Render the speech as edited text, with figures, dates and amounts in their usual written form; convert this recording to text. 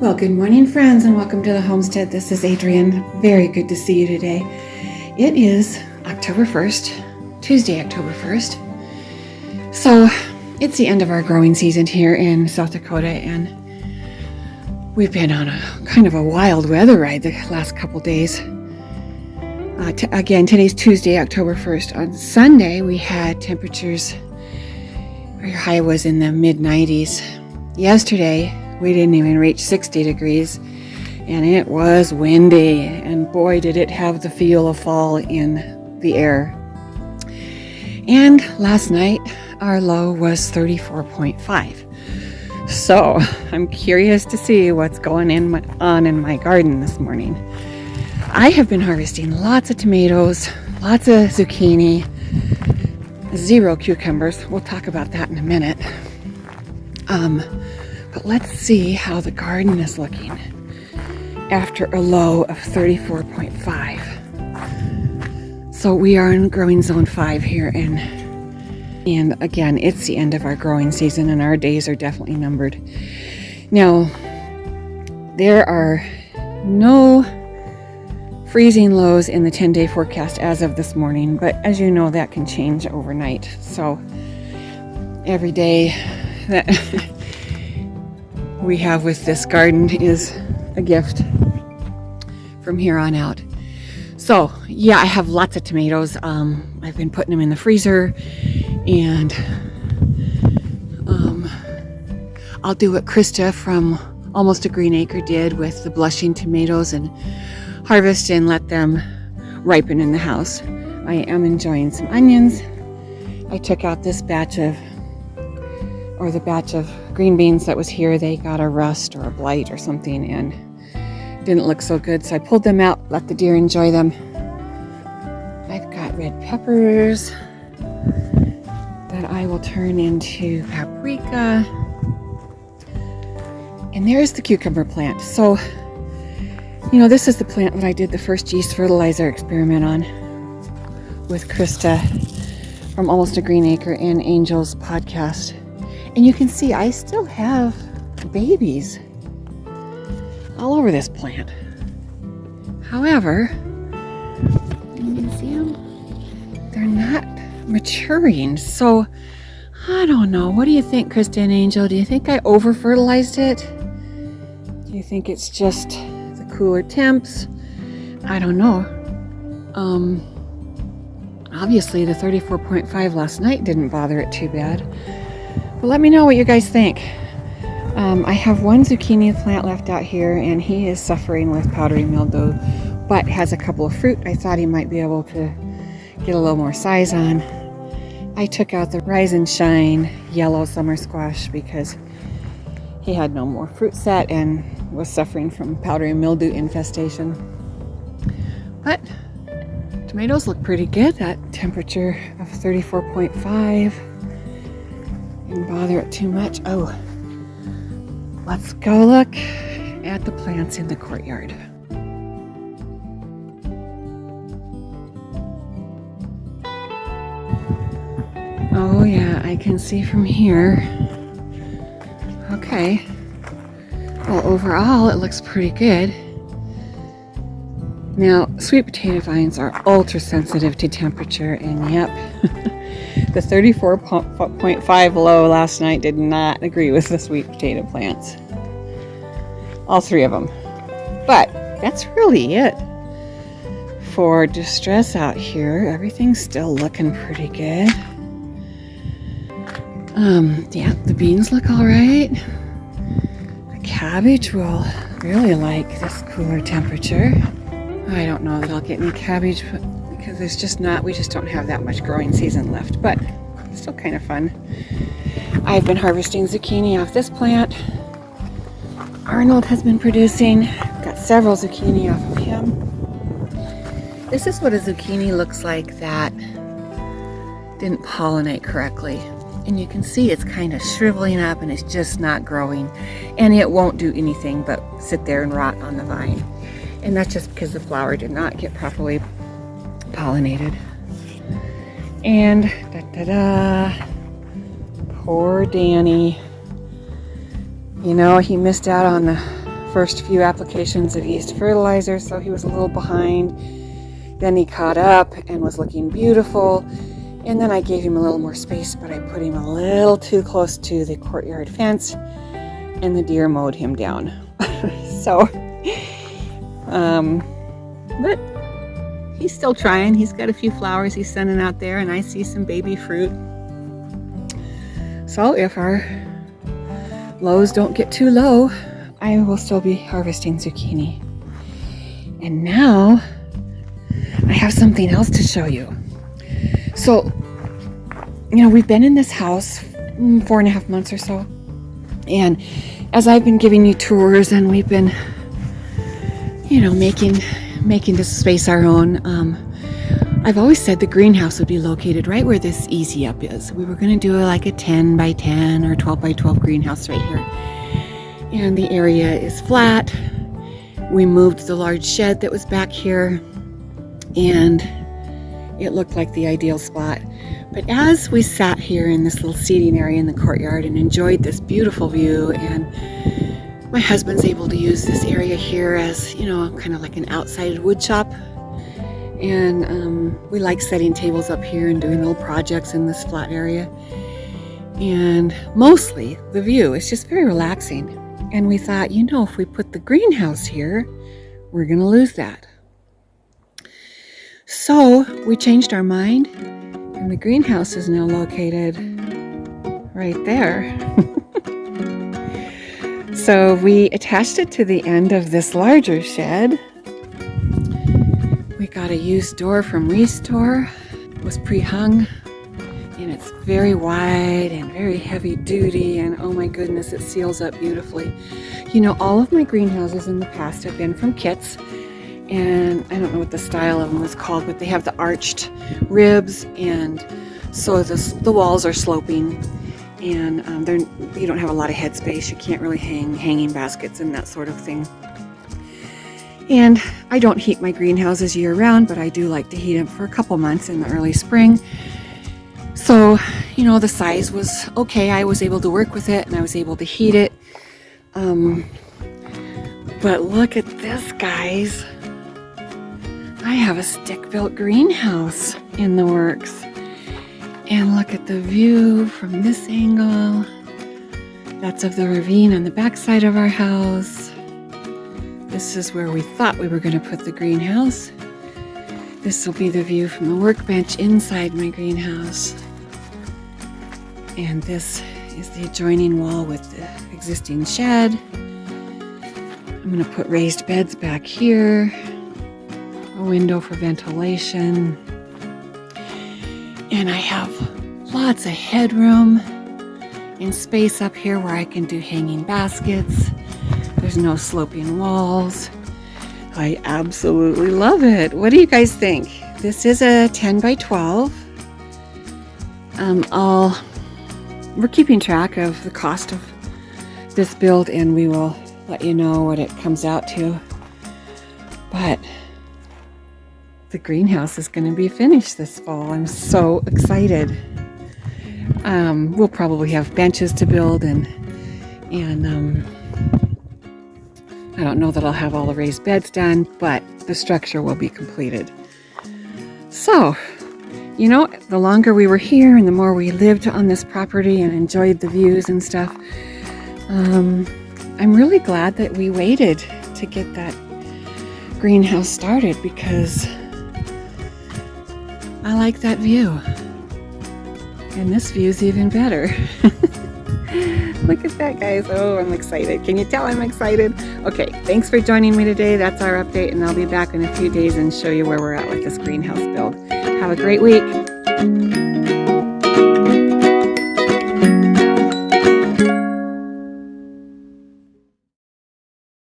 Well, good morning, friends, and welcome to the Homestead. This is Adrienne. Very good to see you today. It is October 1st, Tuesday, October 1st. So it's the end of our growing season here in South Dakota, and we've been on a kind of a wild weather ride the last couple days. Again, today's Tuesday, October 1st. On Sunday, we had temperatures, our high was in the mid-90s. Yesterday, we didn't even reach 60 degrees, and it was windy, and boy, did it have the feel of fall in the air. And last night, our low was 34.5. So I'm curious to see what's going on in my garden this morning. I have been harvesting lots of tomatoes, lots of zucchini, 0 cucumbers. We'll talk about that in a minute. But let's see how the garden is looking after a low of 34.5. So we are in growing zone 5 here, and again, it's the end of our growing season, and our days are definitely numbered. Now, there are no freezing lows in the 10-day forecast as of this morning, but as you know, that can change overnight. So every day that we have with this garden is a gift from here on out. So yeah, I have lots of tomatoes. I've been putting them in the freezer, and I'll do what Krista from Almost a Green Acre did with the blushing tomatoes and harvest and let them ripen in the house. I am enjoying some onions. I took out this batch of green beans that was here. They got a rust or a blight or something and didn't look so good, so I pulled them out, let the deer enjoy them. I've got red peppers that I will turn into paprika, and there's the cucumber plant. So this is the plant that I did the first yeast fertilizer experiment on with Krista from Almost a Green Acre and Angel's podcast. And you can see I still have babies all over this plant. However, you can see them, they're not maturing. So I don't know. What do you think, Krista and Angel? Do you think I over-fertilized it? Do you think it's just the cooler temps? I don't know. Obviously the 34.5 last night didn't bother it too bad. But let me know what you guys think. I have one zucchini plant left out here, and he is suffering with powdery mildew, but has a couple of fruit I thought he might be able to get a little more size on. I took out the Rise and Shine yellow summer squash because he had no more fruit set and was suffering from powdery mildew infestation. But tomatoes look pretty good. That temperature of 34.5 didn't bother it too much. Oh, let's go look at the plants in the courtyard. Oh yeah, I can see from here. Okay. Well, overall, it looks pretty good. Now, sweet potato vines are ultra sensitive to temperature, and yep, the 34.5 low last night did not agree with the sweet potato plants. All 3 of them. But that's really it for distress out here. Everything's still looking pretty good. Yeah, the beans look all right. The cabbage will really like this cooler temperature. I don't know that I'll get any cabbage because we just don't have that much growing season left, but it's still kind of fun. I've been harvesting zucchini off this plant. Arnold has been producing. Got several zucchini off of him. This is what a zucchini looks like that didn't pollinate correctly. And you can see it's kind of shriveling up and it's just not growing. And it won't do anything but sit there and rot on the vine. And that's just because the flower did not get properly pollinated. And poor Danny. You know, he missed out on the first few applications of yeast fertilizer, so he was a little behind. Then he caught up and was looking beautiful. And then I gave him a little more space, but I put him a little too close to the courtyard fence, and the deer mowed him down. So, but he's still trying. He's got a few flowers he's sending out there, and I see some baby fruit. So if our lows don't get too low, I will still be harvesting zucchini. And now I have something else to show you. So, we've been in this house 4.5 months or so. And as I've been giving you tours and we've been, making this space our own, I've always said the greenhouse would be located right where this easy up is. We were going to do like a 10 by 10 or 12 by 12 greenhouse right here. And the area is flat. We moved the large shed that was back here, and it looked like the ideal spot. But as we sat here in this little seating area in the courtyard and enjoyed this beautiful view, and my husband's able to use this area here as, kind of like an outside wood shop. And we like setting tables up here and doing little projects in this flat area. And mostly the view is just very relaxing. And we thought, if we put the greenhouse here, we're going to lose that. So we changed our mind, and the greenhouse is now located right there. So we attached it to the end of this larger shed. We got a used door from Restore. It was pre-hung, and it's very wide and very heavy duty, and oh my goodness, it seals up beautifully. All of my greenhouses in the past have been from kits, and I don't know what the style of them was called, but they have the arched ribs, and so the walls are sloping, and you don't have a lot of headspace. You can't really hang hanging baskets and that sort of thing. And I don't heat my greenhouses year round, but I do like to heat them for a couple months in the early spring. So, the size was okay. I was able to work with it, and I was able to heat it. But look at this, guys. I have a stick-built greenhouse in the works. And look at the view from this angle. That's of the ravine on the backside of our house. This is where we thought we were going to put the greenhouse. This will be the view from the workbench inside my greenhouse. And this is the adjoining wall with the existing shed. I'm going to put raised beds back here. A window for ventilation. And I have lots of headroom and space up here where I can do hanging baskets. There's no sloping walls. I absolutely love it. What do you guys think? This is a 10 by 12. We're keeping track of the cost of this build, and we will let you know what it comes out to. But the greenhouse is going to be finished this fall. I'm so excited. We'll probably have benches to build, and I don't know that I'll have all the raised beds done, but the structure will be completed. So, the longer we were here and the more we lived on this property and enjoyed the views and stuff, I'm really glad that we waited to get that greenhouse started, because I like that view. And this view is even better. Look at that, guys. Oh, I'm excited. Can you tell I'm excited? Okay, thanks for joining me today. That's our update, and I'll be back in a few days and show you where we're at with this greenhouse build. Have a great week.